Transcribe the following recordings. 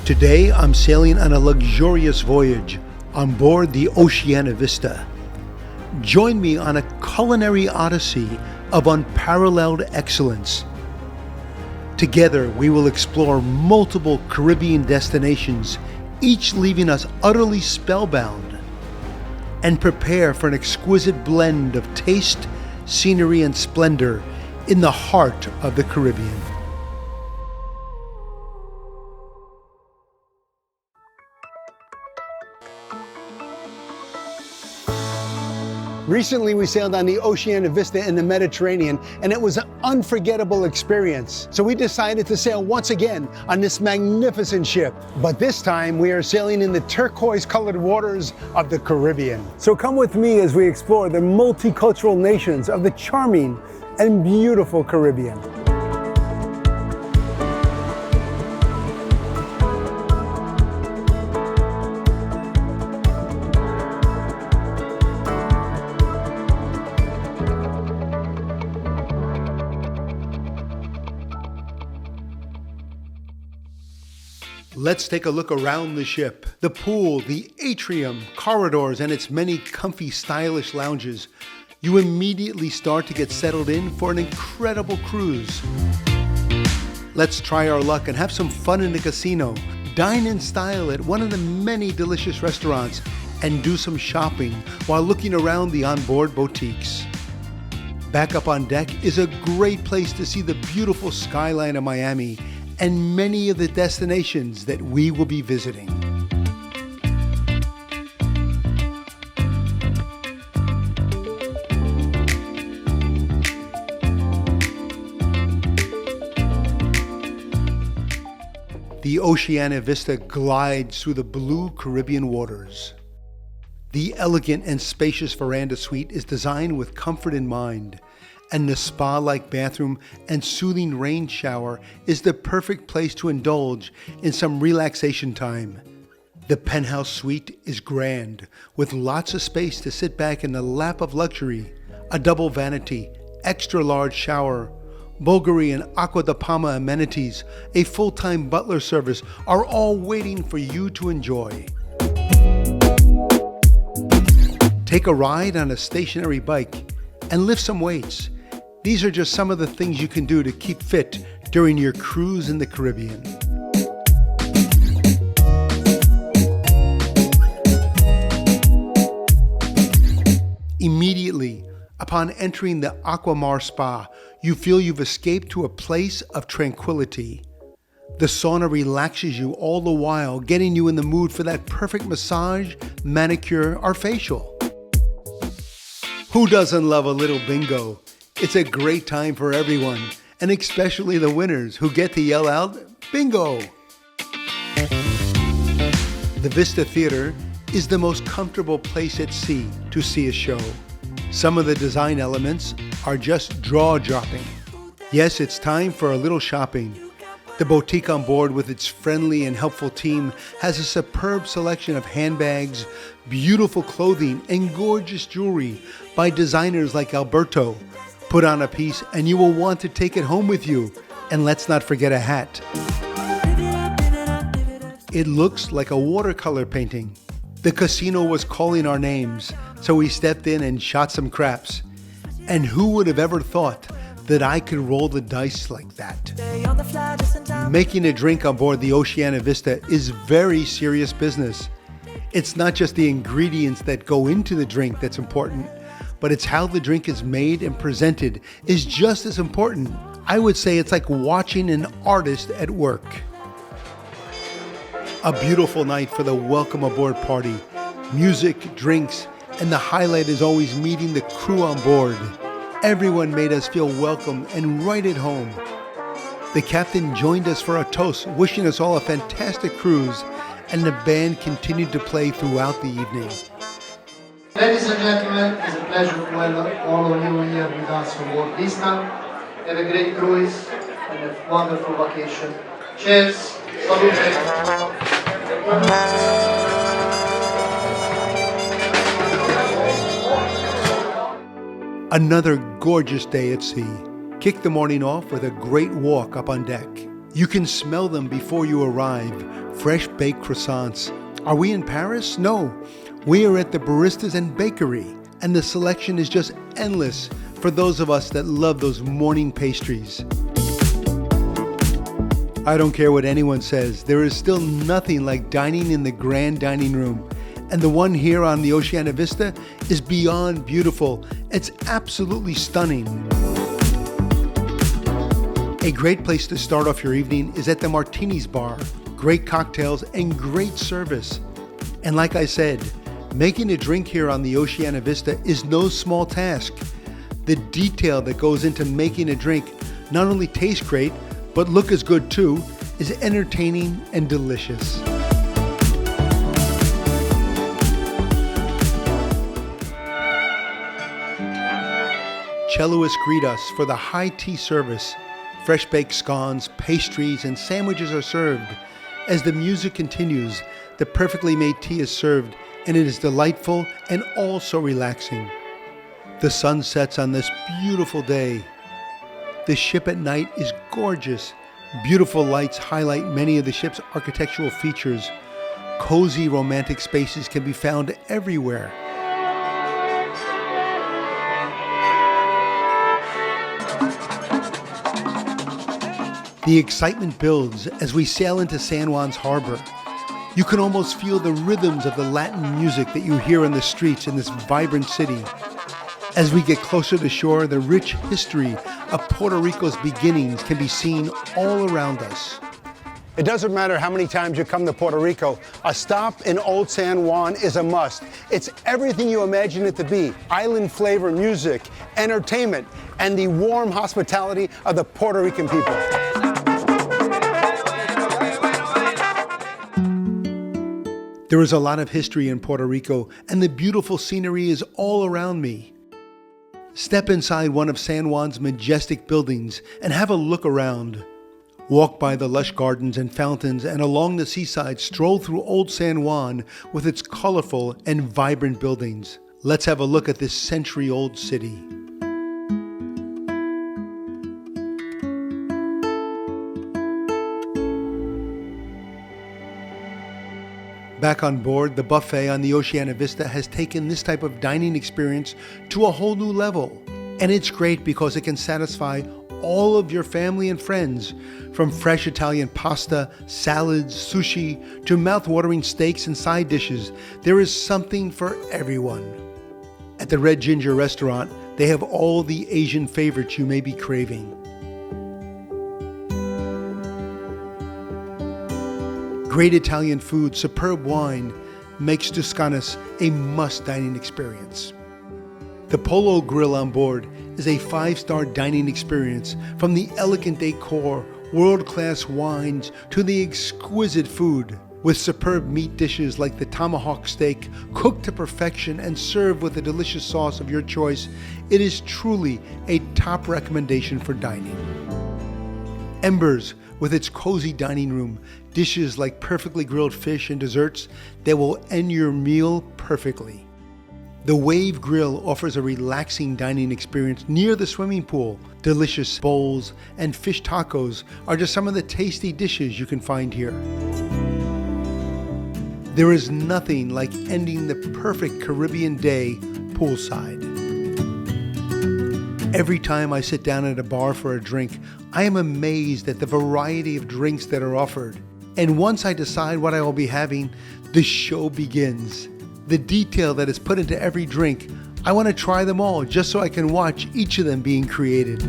Today, I'm sailing on a luxurious voyage on board the Oceania Vista. Join me on a culinary odyssey of unparalleled excellence. Together, we will explore multiple Caribbean destinations, each leaving us utterly spellbound, and prepare for an exquisite blend of taste, scenery, and splendor in the heart of the Caribbean. Recently, we sailed on the Oceania Vista in the Mediterranean, and it was an unforgettable experience. So we decided to sail once again on this magnificent ship. But this time, we are sailing in the turquoise-colored waters of the Caribbean. So come with me as we explore the multicultural nations of the charming and beautiful Caribbean. Let's take a look around the ship. The pool, the atrium, corridors, and its many comfy, stylish lounges. You immediately start to get settled in for an incredible cruise. Let's try our luck and have some fun in the casino, dine in style at one of the many delicious restaurants, and do some shopping while looking around the onboard boutiques. Back up on deck is a great place to see the beautiful skyline of Miami and many of the destinations that we will be visiting. The Oceania Vista glides through the blue Caribbean waters. The elegant and spacious Veranda suite is designed with comfort in mind, and the spa-like bathroom and soothing rain shower is the perfect place to indulge in some relaxation time. The Penthouse Suite is grand, with lots of space to sit back in the lap of luxury. A double vanity, extra large shower, Bulgari and Aqua de Palma amenities, a full-time butler service are all waiting for you to enjoy. Take a ride on a stationary bike and lift some weights. These are just some of the things you can do to keep fit during your cruise in the Caribbean. Immediately, upon entering the Aquamar Spa, you feel you've escaped to a place of tranquility. The sauna relaxes you all the while, getting you in the mood for that perfect massage, manicure, or facial. Who doesn't love a little bingo? It's a great time for everyone, and especially the winners who get to yell out, bingo! The Vista Theater is the most comfortable place at sea to see a show. Some of the design elements are just jaw-dropping. Yes, it's time for a little shopping. The boutique on board with its friendly and helpful team has a superb selection of handbags, beautiful clothing, and gorgeous jewelry by designers like Alberto. Put on a piece and you will want to take it home with you. And let's not forget a hat. It looks like a watercolor painting. The casino was calling our names, so we stepped in and shot some craps. And who would have ever thought that I could roll the dice like that? Making a drink on board the Oceania Vista is very serious business. It's not just the ingredients that go into the drink that's important, but it's how the drink is made and presented is just as important. I would say it's like watching an artist at work. A beautiful night for the welcome aboard party. Music, drinks, and the highlight is always meeting the crew on board. Everyone made us feel welcome and right at home. The captain joined us for a toast, wishing us all a fantastic cruise, and the band continued to play throughout the evening. Ladies and gentlemen, it's a pleasure to welcome all of you here with us on board Vista. Have a great cruise and a wonderful vacation. Cheers. Salute. Another gorgeous day at sea. Kick the morning off with a great walk up on deck. You can smell them before you arrive. Fresh baked croissants. Are we in Paris? No. We are at the Baristas and Bakery, and the selection is just endless for those of us that love those morning pastries. I don't care what anyone says, there is still nothing like dining in the grand dining room. And the one here on the Oceania Vista is beyond beautiful. It's absolutely stunning. A great place to start off your evening is at the Martinis bar. Great cocktails and great service. And like I said, making a drink here on the Oceania Vista is no small task. The detail that goes into making a drink not only tastes great, but look as good too, is entertaining and delicious. Celloists greet us for the high tea service. Fresh baked scones, pastries, and sandwiches are served. As the music continues, the perfectly made tea is served, and it is delightful and also relaxing. The sun sets on this beautiful day. The ship at night is gorgeous. Beautiful lights highlight many of the ship's architectural features. Cozy romantic spaces can be found everywhere. The excitement builds as we sail into San Juan's harbor. You can almost feel the rhythms of the Latin music that you hear in the streets in this vibrant city. As we get closer to shore, the rich history of Puerto Rico's beginnings can be seen all around us. It doesn't matter how many times you come to Puerto Rico, a stop in Old San Juan is a must. It's everything you imagine it to be. Island flavor, music, entertainment, and the warm hospitality of the Puerto Rican people. There is a lot of history in Puerto Rico, and the beautiful scenery is all around me. Step inside one of San Juan's majestic buildings and have a look around. Walk by the lush gardens and fountains, and along the seaside stroll through Old San Juan with its colorful and vibrant buildings. Let's have a look at this century-old city. Back on board, the buffet on the Oceania Vista has taken this type of dining experience to a whole new level. And it's great because it can satisfy all of your family and friends, from fresh Italian pasta, salads, sushi, to mouth-watering steaks and side dishes. There is something for everyone. At the Red Ginger Restaurant, they have all the Asian favorites you may be craving. Great Italian food, superb wine makes Toscana a must dining experience. The Polo grill on board is a 5-star dining experience, from the elegant decor, world-class wines, to the exquisite food, with superb meat dishes like the tomahawk steak, cooked to perfection and served with a delicious sauce of your choice. It is truly a top recommendation for dining. Embers, with its cozy dining room, dishes like perfectly grilled fish and desserts that will end your meal perfectly. The Wave Grill offers a relaxing dining experience near the swimming pool. Delicious bowls and fish tacos are just some of the tasty dishes you can find here. There is nothing like ending the perfect Caribbean day poolside. Every time I sit down at a bar for a drink, I am amazed at the variety of drinks that are offered. And once I decide what I will be having, the show begins. The detail that is put into every drink, I want to try them all just so I can watch each of them being created.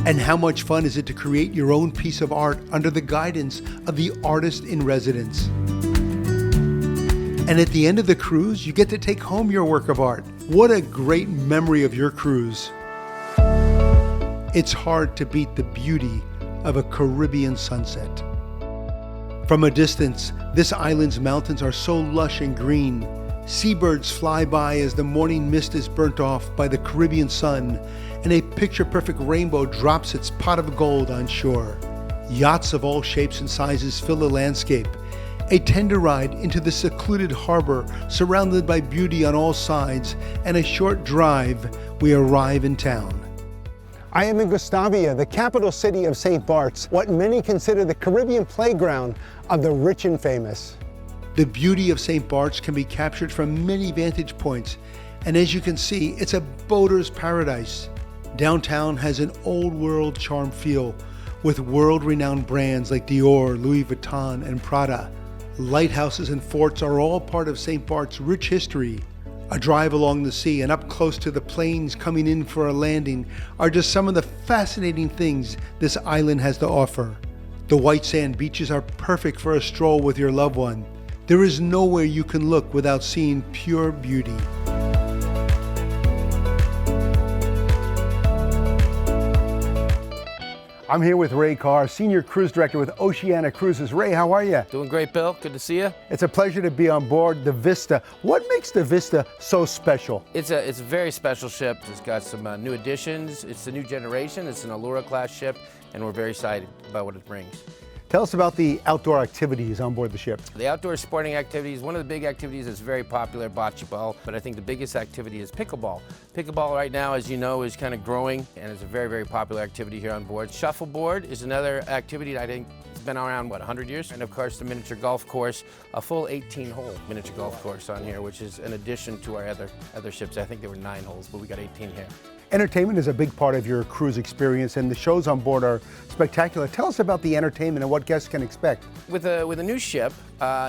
And how much fun is it to create your own piece of art under the guidance of the artist in residence? And at the end of the cruise, you get to take home your work of art. What a great memory of your cruise. It's hard to beat the beauty of a Caribbean sunset. From a distance, this island's mountains are so lush and green. Seabirds fly by as the morning mist is burnt off by the Caribbean sun, and a picture-perfect rainbow drops its pot of gold on shore. Yachts of all shapes and sizes fill the landscape. A tender ride into the secluded harbor, surrounded by beauty on all sides, and a short drive, we arrive in town. I am in Gustavia, the capital city of St. Barts, what many consider the Caribbean playground of the rich and famous. The beauty of St. Barts can be captured from many vantage points, and as you can see, it's a boater's paradise. Downtown has an old world charm feel, with world-renowned brands like Dior, Louis Vuitton, and Prada. Lighthouses and forts are all part of St. Bart's rich history. A drive along the sea and up close to the planes coming in for a landing are just some of the fascinating things this island has to offer. The white sand beaches are perfect for a stroll with your loved one. There is nowhere you can look without seeing pure beauty. I'm here with Ray Carr, Senior Cruise Director with Oceania Cruises. Ray, how are you? Doing great, Bill. Good to see you. It's a pleasure to be on board the Vista. What makes the Vista so special? It's a very special ship. It's got some new additions. It's a new generation. It's an Allura class ship, and we're very excited about what it brings. Tell us about the outdoor activities on board the ship. The outdoor sporting activities, one of the big activities that's very popular, bocce ball, but I think the biggest activity is pickleball. Pickleball right now, as you know, is kind of growing, and it's a very, very popular activity here on board. Shuffleboard is another activity that I think has been around, 100 years? And of course, the miniature golf course, a full 18-hole miniature golf course on here, which is an addition to our other ships. I think there were 9 holes, but we got 18 here. Entertainment is a big part of your cruise experience, and the shows on board are spectacular. Tell us about the entertainment and what guests can expect. With a new ship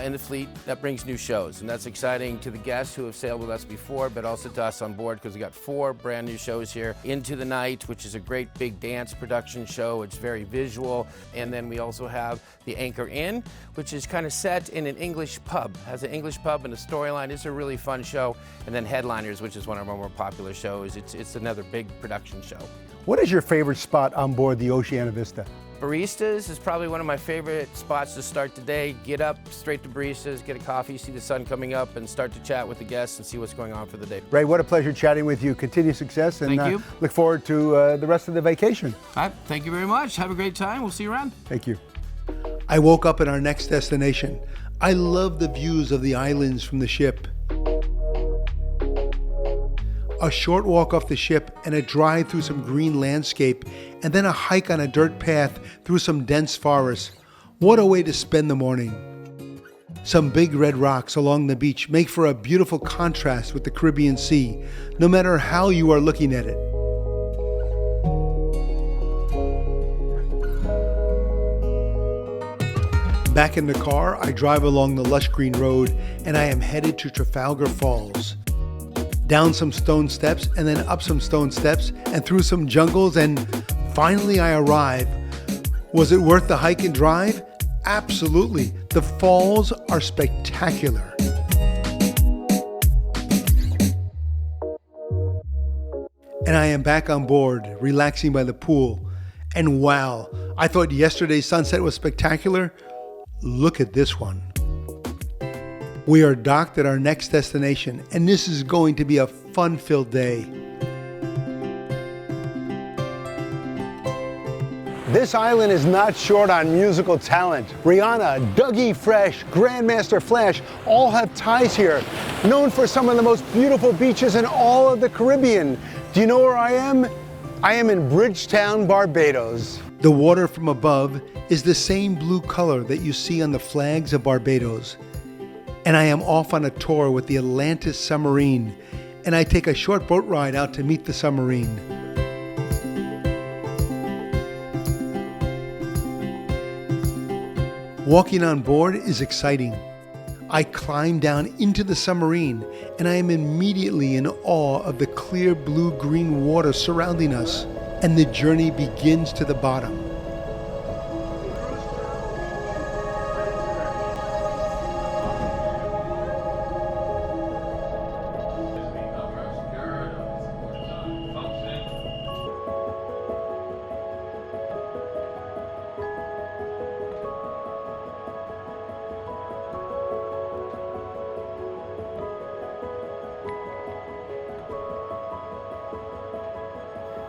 in the fleet, that brings new shows, and that's exciting to the guests who have sailed with us before, but also to us on board, because we got 4 brand new shows here. Into the Night, which is a great big dance production show. It's very visual. And then we also have the Anchor Inn, which is kind of set in an English pub. Has an English pub and a storyline. It's a really fun show. And then Headliners, which is one of our more popular shows. It's another big production show. What is your favorite spot on board the Oceania Vista? Baristas is probably one of my favorite spots to start the day. Get up, straight to Baristas, get a coffee, see the sun coming up, and start to chat with the guests and see what's going on for the day. Ray, what a pleasure chatting with you. Continued success, and Thank you. Look forward to the rest of the vacation. All right, thank you very much. Have a great time. We'll see you around. Thank you. I woke up at our next destination. I love the views of the islands from the ship. A short walk off the ship and a drive through some green landscape, and then a hike on a dirt path through some dense forest. What a way to spend the morning. Some big red rocks along the beach make for a beautiful contrast with the Caribbean Sea, no matter how you are looking at it. Back in the car, I drive along the lush green road, and I am headed to Trafalgar Falls. Down some stone steps, and then up some stone steps, and through some jungles, and finally I arrive. Was it worth the hike and drive? Absolutely. The falls are spectacular. And I am back on board, relaxing by the pool. And wow, I thought yesterday's sunset was spectacular. Look at this one. We are docked at our next destination, and this is going to be a fun-filled day. This island is not short on musical talent. Rihanna, Dougie Fresh, Grandmaster Flash all have ties here. Known for some of the most beautiful beaches in all of the Caribbean. Do you know where I am? I am in Bridgetown, Barbados. The water from above is the same blue color that you see on the flags of Barbados. And I am off on a tour with the Atlantis Submarine, and I take a short boat ride out to meet the submarine. Walking on board is exciting. I climb down into the submarine, and I am immediately in awe of the clear blue-green water surrounding us, and the journey begins to the bottom.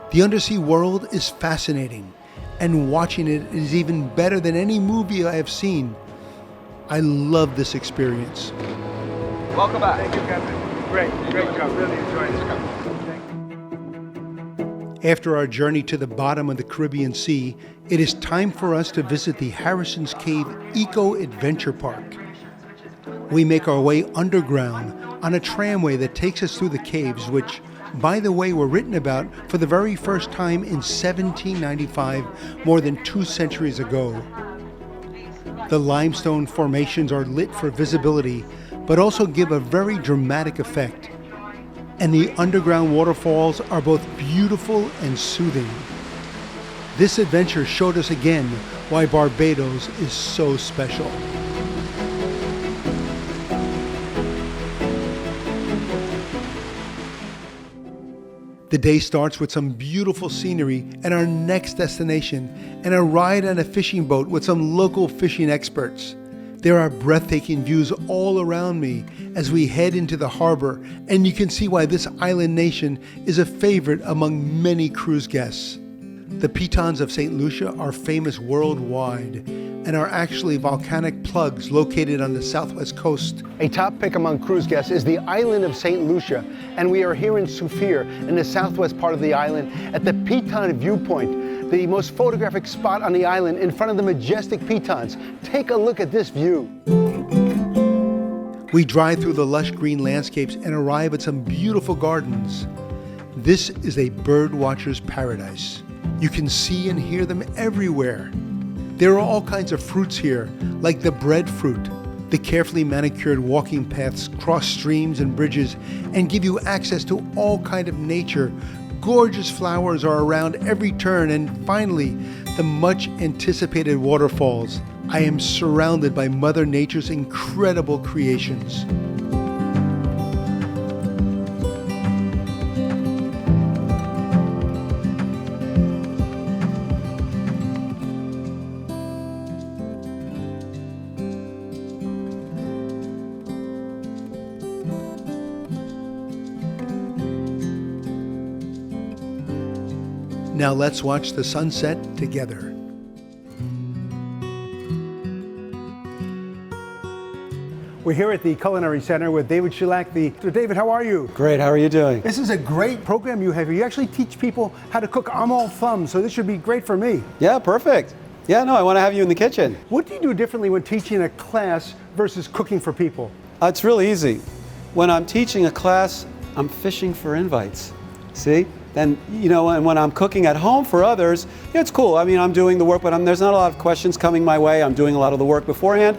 The undersea world is fascinating, and watching it is even better than any movie I have seen. I love this experience. Welcome back. Thank you, Captain. Great job. Really enjoyed this. After our journey to the bottom of the Caribbean Sea, it is time for us to visit the Harrison's Cave Eco Adventure Park. We make our way underground on a tramway that takes us through the caves, which, by the way, were written about for the very first time in 1795, more than 2 centuries ago. The limestone formations are lit for visibility, but also give a very dramatic effect. And the underground waterfalls are both beautiful and soothing. This adventure showed us again why Barbados is so special. The day starts with some beautiful scenery and our next destination, and a ride on a fishing boat with some local fishing experts. There are breathtaking views all around me as we head into the harbor, and you can see why this island nation is a favorite among many cruise guests. The pitons of St. Lucia are famous worldwide and are actually volcanic plugs located on the southwest coast. A top pick among cruise guests is the island of St. Lucia, and we are here in Soufriere, in the southwest part of the island, at the Piton Viewpoint, the most photographic spot on the island in front of the majestic pitons. Take a look at this view. We drive through the lush green landscapes and arrive at some beautiful gardens. This is a bird watcher's paradise. You can see and hear them everywhere. There are all kinds of fruits here, like the breadfruit. The carefully manicured walking paths cross streams and bridges and give you access to all kinds of nature. Gorgeous flowers are around every turn, and finally, the much anticipated waterfalls. I am surrounded by Mother Nature's incredible creations. Now let's watch the sunset together. We're here at the Culinary Center with David Shalleck. So David, how are you? Great, how are you doing? This is a great program you have here. You actually teach people how to cook. I'm all thumbs, so this should be great for me. Yeah, perfect. Yeah, no, I want to have you in the kitchen. What do you do differently when teaching a class versus cooking for people? It's really easy. When I'm teaching a class, I'm fishing for invites. See? And, you know, and when I'm cooking at home for others, yeah, it's cool. I mean, I'm doing the work, but there's not a lot of questions coming my way. I'm doing a lot of the work beforehand,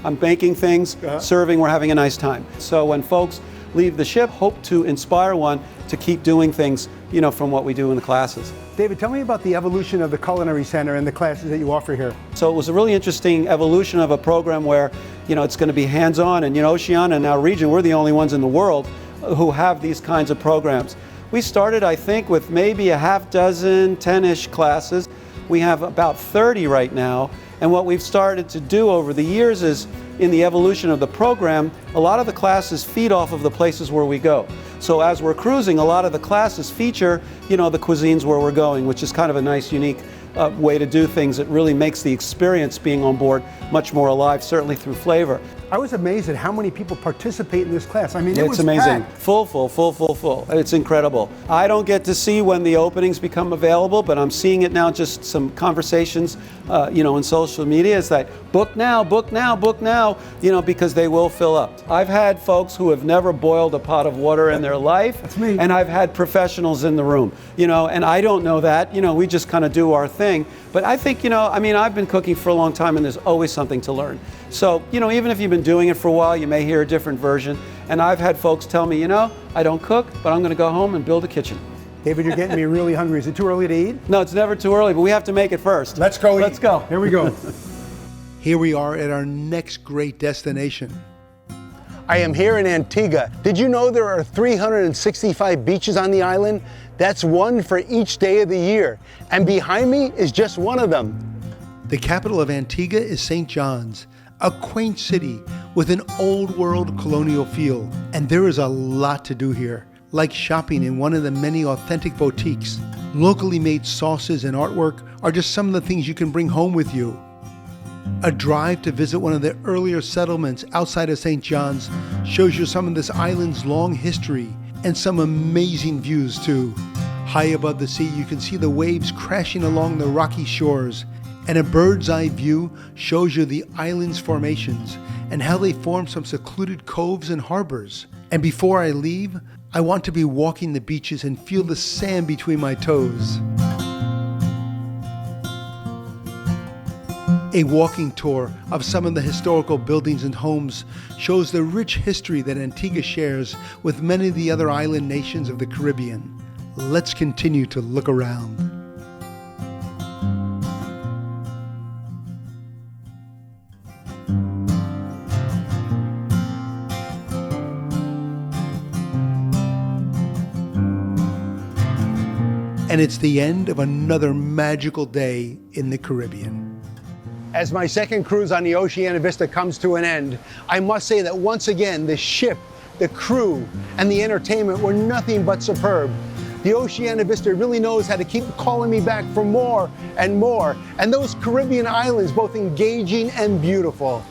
I'm baking things, serving, we're having a nice time. So when folks leave the ship, hope to inspire one to keep doing things, you know, from what we do in the classes. David, tell me about the evolution of the Culinary Center and the classes that you offer here. So it was a really interesting evolution of a program where, you know, it's going to be hands-on, and, you know, Oceania and our region, we're the only ones in the world who have these kinds of programs. We started, I think, with maybe a half dozen, 10-ish classes. We have about 30 right now. And what we've started to do over the years is, in the evolution of the program, a lot of the classes feed off of the places where we go. So as we're cruising, a lot of the classes feature, you know, the cuisines where we're going, which is kind of a nice, unique way to do things. It really makes the experience being on board much more alive, certainly through flavor. I was amazed at how many people participate in this class. I mean, it's amazing. Packed. Full. It's incredible. I don't get to see when the openings become available, but I'm seeing it now, just some conversations, you know, in social media. It's like, book now, you know, because they will fill up. I've had folks who have never boiled a pot of water in their life. That's me. And I've had professionals in the room, you know, and I don't know that, you know, we just kind of do our thing. But I think, you know, I mean, I've been cooking for a long time, and there's always something to learn. So, you know, even if you've been doing it for a while, you may hear a different version. And I've had folks tell me, you know, I don't cook, but I'm going to go home and build a kitchen. David, you're getting me really hungry. Is it too early to eat? No, it's never too early, but we have to make it first. Let's go eat. Let's go. Here we go. Here we are at our next great destination. I am here in Antigua. Did you know there are 365 beaches on the island? That's one for each day of the year. And behind me is just one of them. The capital of Antigua is St. John's, a quaint city with an old world colonial feel. And there is a lot to do here, like shopping in one of the many authentic boutiques. Locally made sauces and artwork are just some of the things you can bring home with you. A drive to visit one of the earlier settlements outside of St. John's shows you some of this island's long history and some amazing views too. High above the sea, you can see the waves crashing along the rocky shores, and a bird's eye view shows you the island's formations and how they form some secluded coves and harbors. And before I leave, I want to be walking the beaches and feel the sand between my toes. A walking tour of some of the historical buildings and homes shows the rich history that Antigua shares with many of the other island nations of the Caribbean. Let's continue to look around. And it's the end of another magical day in the Caribbean. As my second cruise on the Oceania Vista comes to an end, I must say that once again, the ship, the crew, and the entertainment were nothing but superb. The Oceania Vista really knows how to keep calling me back for more and more, and those Caribbean islands both engaging and beautiful.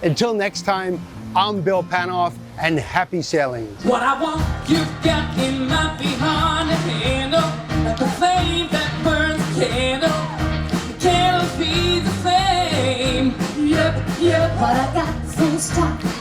Until next time, I'm Bill Panoff, and happy sailing. What I want, you got in my behind the handle, like the flame that burns a candle. The candle be the flame. Yep. What I got so strong.